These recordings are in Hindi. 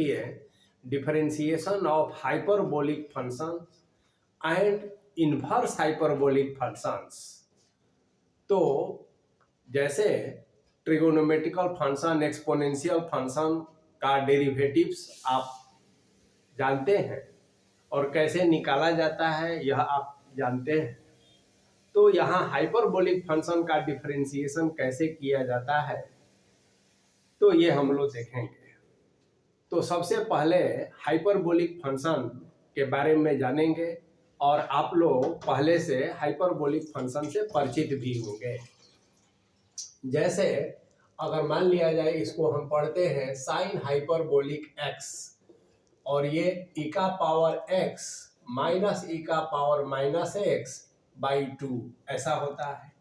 है differentiation of hyperbolic functions and inverse hyperbolic functions. तो जैसे ट्रिगोनोमेट्रिकल फंक्शन, एक्सपोनेंशियल फंक्शन का डेरिवेटिव्स आप जानते हैं और कैसे निकाला जाता है यह आप जानते हैं। तो यहाँ हाइपरबोलिक फंक्शन का डिफरेंशिएशन कैसे किया जाता है तो ये हम लोग देखेंगे। तो सबसे पहले हाइपरबोलिक फंक्शन के बारे में जानेंगे और आप लोग पहले से हाइपरबोलिक फंक्शन से परिचित भी होंगे। जैसे अगर मान लिया जाए, इसको हम पढ़ते हैं साइन हाइपरबोलिक एक्स और ये e का पावर x माइनस e का पावर माइनस x बाई 2 ऐसा होता है।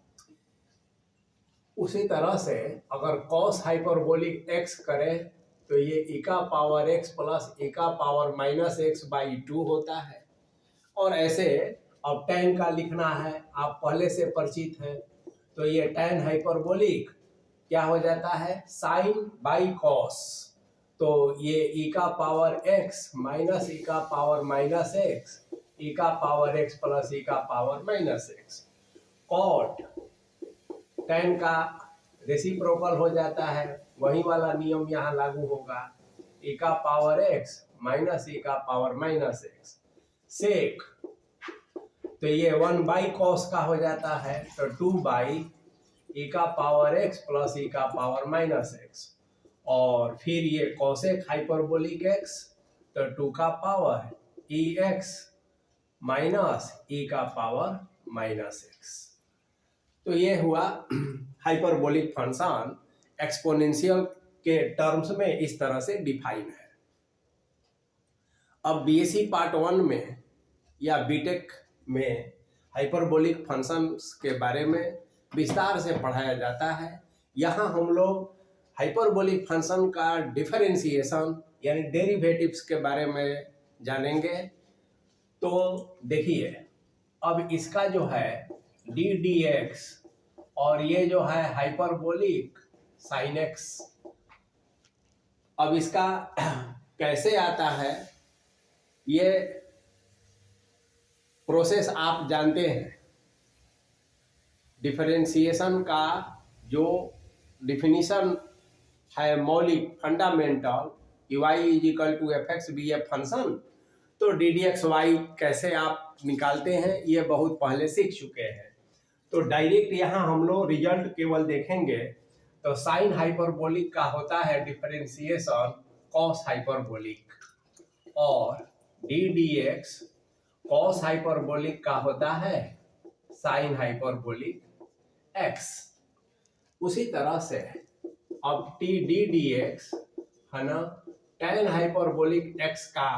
उसी तरह से अगर cos हाइपरबोलिक x करें तो ये e का पावर x प्लस e का पावर माइनस x बाई 2 होता है। और ऐसे अब tan का लिखना है, आप पहले से परिचित हैं, तो ये tan हाइपरबोलिक क्या हो जाता है साइन बाई कॉस। तो ये e का पावर x माइनस e का पावर माइनस x, e का पावर x प्लस e का power minus x। Cot tan का रेसिप्रोकल हो जाता है, वही वाला नियम यहाँ लागू होगा, e का पावर x माइनस e का पावर माइनस x। सेक तो ये 1 बाई कॉस का हो जाता है, तो 2 बाई e का पावर x प्लस e का पावर माइनस x। और फिर ये कोसेक हाइपरबोलिक x तो 2 का power e x minus e का पावर माइनस x। तो ये हुआ हाइपरबोलिक फंक्शन एक्सपोनेंशियल के टर्म्स में इस तरह से डिफाइन है। अब बीएससी पार्ट 1 में या बीटेक में हाइपरबोलिक फंक्शंस के बारे में विस्तार से पढ़ाया जाता है। यहाँ हम लोग हाइपरबोलिक फंक्शन का डिफरेंशिएशन यानी डेरिवेटिव्स के बारे में जानेंगे। तो देखिए, अब इसका जो है डी डी एक्स और ये जो है हाइपरबोलिक साइन एक्स, अब इसका कैसे आता है ये प्रोसेस आप जानते हैं। डिफरेंशिएशन का जो डिफिनीशन है मौलिक fundamental y is equal to f x be a function, तो डी डी एक्स वाई कैसे आप निकालते हैं ये बहुत पहले सीख चुके हैं। तो डायरेक्ट यहाँ हम लोग रिजल्ट केवल देखेंगे। तो साइन हाइपरबोलिक का होता है डिफरेंशिएशन कॉस हाइपरबोलिक और D d x cos hyperbolic का होता है साइन हाइपरबोलिक एक्स। उसी तरह से अब टी डी डी एक्स है ना tan हाइपरबोलिक x का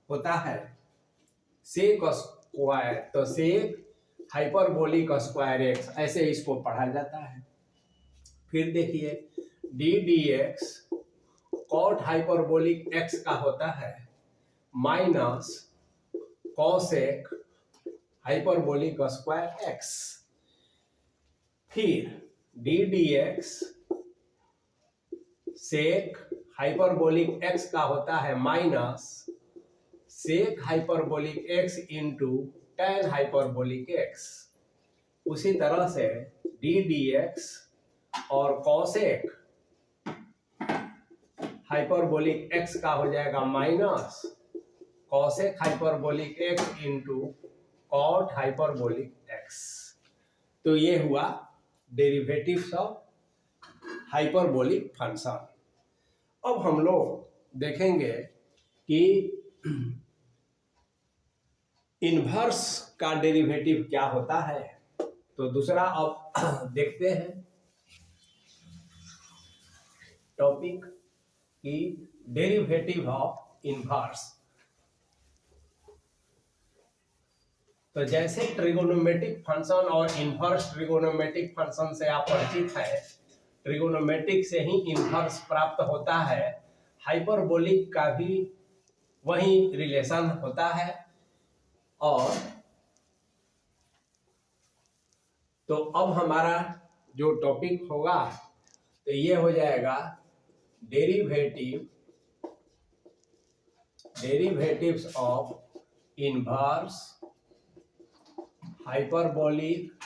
होता है सेक स्क्वायर, तो सेक हाइपरबोलिक स्क्वायर x, ऐसे इसको पढ़ा जाता है। फिर देखिए d d x cot hyperbolic x का होता है minus cosec hyperbolic square x। फिर d d x sec hyperbolic x का होता है minus sec hyperbolic x into tan hyperbolic x। उसी तरह से डी डी एक्स और कॉसेक हाइपरबोलिक x का हो जाएगा minus cosec hyperbolic x into cot hyperbolic x। तो ये हुआ डेरिवेटिव्स ऑफ हाइपरबोलिक फंक्शन। अब हम लोग देखेंगे कि इनवर्स का डेरिवेटिव क्या होता है। तो दूसरा अब देखते हैं टॉपिक की डेरिवेटिव ऑफ इनवर्स। तो जैसे ट्रिगोनोमेट्रिक फंक्शन और इनवर्स ट्रिगोनोमेट्रिक फंक्शन से आप परिचित हैं, ट्रिगोनोमेट्रिक से ही इनवर्स प्राप्त होता है, हाइपरबोलिक का भी वही रिलेशन होता है। और तो अब हमारा जो टॉपिक होगा तो ये हो जाएगा derivative derivatives of inverse hyperbolic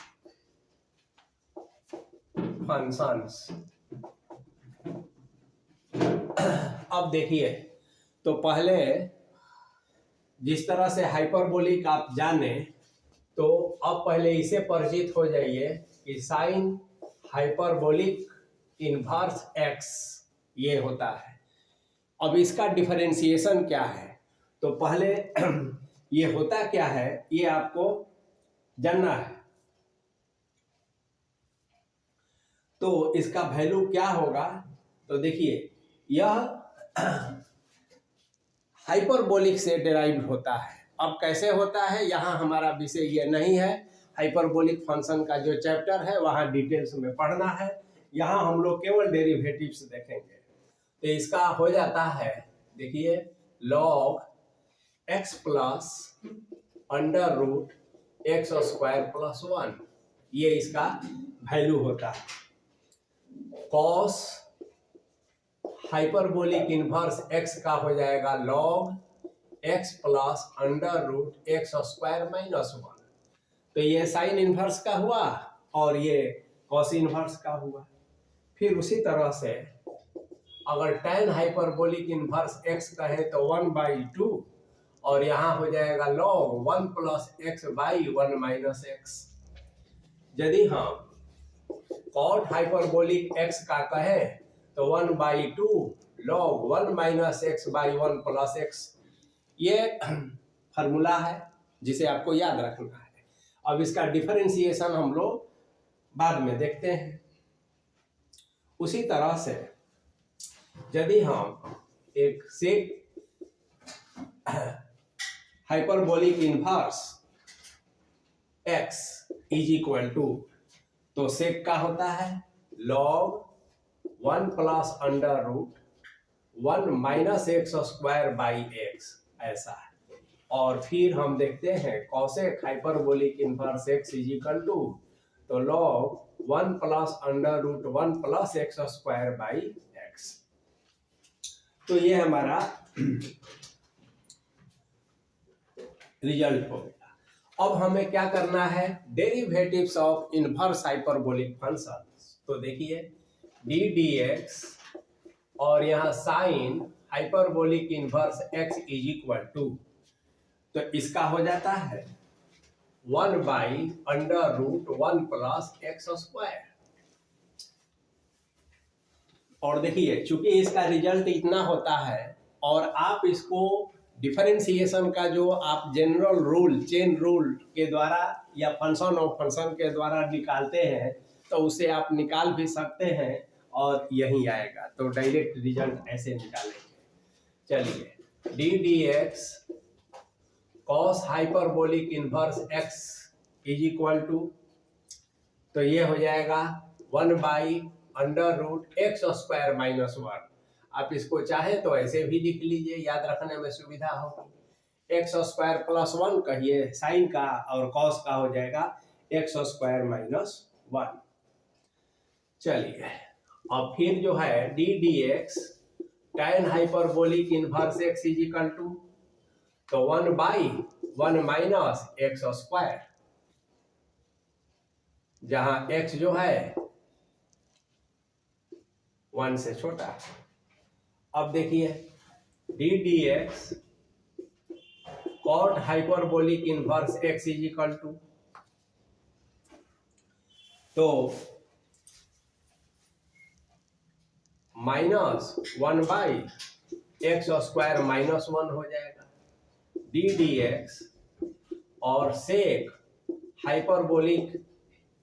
functions. अब देखिए, तो पहले जिस तरह से हाइपरबोलिक आप जाने, तो अब पहले इसे परिचित हो जाइए कि साइन हाइपरबोलिक इनवर्स एक्स ये होता है। अब इसका डिफरेंशिएशन क्या है, तो पहले ये होता क्या है ये आपको जानना है। तो इसका वैल्यू क्या होगा, तो देखिए यह हाइपरबोलिक से डेराइव होता है। अब कैसे होता है यहाँ हमारा विषय ये नहीं है, हाइपरबोलिक फंक्शन का जो चैप्टर है वहाँ डिटेल्स में पढ़ना है। यहाँ हम लोग केवल डेरिवेटिव्स देखेंगे। तो इसका हो जाता है, देखिए log x plus under root x square plus 1, ये इसका वैल्यू होता है। कॉस हाइपरबोलिक इनवर्स x का हो जाएगा log x plus under root x square minus 1। तो ये साइन इनवर्स का हुआ और ये कॉस इनवर्स का हुआ। फिर उसी तरह से अगर tan हाइपरबोलिक इनवर्स x कहे तो 1/2 और यहाँ हो जाएगा log 1 plus x by 1 minus x. यदि हम cot हाइपरबोलिक x का कहे तो 1/2 log 1 minus x by 1 plus x. ये फार्मूला है जिसे आपको याद रखना है। अब इसका डिफरेंशिएशन हम लोग बाद में देखते हैं। उसी तरह से यदि हम एक sec hyperbolic inverse x is equal to, तो सेक का होता है log 1 plus under root 1 minus x square by x, ऐसा है। और फिर हम देखते हैं cosec hyperbolic inverse x is equal to, तो log 1 plus under root 1 plus x square by x. तो ये हमारा रिजल्ट हो गया। अब हमें क्या करना है, derivatives of inverse hyperbolic function. तो देखिए डी डी एक्स और यहाँ sine hyperbolic inverse x is equal to, तो इसका हो जाता है 1 by under root 1 plus x square. और देखिए चूंकि इसका रिजल्ट इतना होता है और आप इसको डिफरेंशिएशन का जो आप जनरल रूल चेन रूल के द्वारा या फंक्शन ऑफ फंक्शन के द्वारा निकालते हैं, तो उसे आप निकाल भी सकते हैं और यही आएगा। तो डायरेक्ट रिजल्ट ऐसे निकालेंगे। चलिए d d x cos hyperbolic inverse x is equal to, तो ये हो जाएगा 1 by under root x square minus 1। आप इसको चाहे तो ऐसे भी लिख लीजिए, याद रखने में सुविधा होगी। एक्स स्क्वायर प्लस 1 कहिए साइन का और कॉस का हो जाएगा एक्स स्क्वायर माइनस 1। चलिए अब फिर जो है d d x tan hyperbolic inverse x is equal to, तो 1 बाई 1 माइनस एक्स स्क्वायर, जहां x जो है 1 से छोटा है। अब देखिए d d x cot hyperbolic inverse x is equal to, तो minus 1 by x square minus 1 हो जाएगा। डी डी एक्स और sec hyperbolic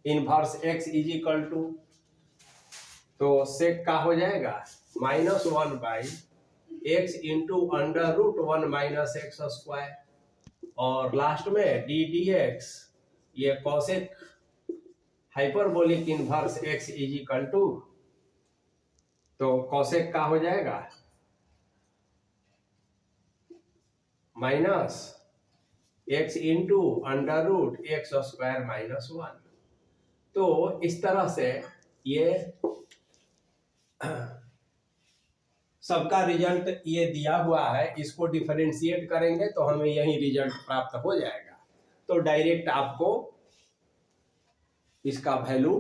inverse x is equal to, तो सेक का हो जाएगा -1 by x into under root 1 minus x square. और लास्ट में डी डी एक्स ये cosec hyperbolic inverse x is equal to, तो कॉसेक का हो जाएगा minus x into under root x square minus 1। तो इस तरह से ये सबका रिजल्ट ये दिया हुआ है, इसको डिफरेंशिएट करेंगे तो हमें यही रिजल्ट प्राप्त हो जाएगा। तो डायरेक्ट आपको इसका वैल्यू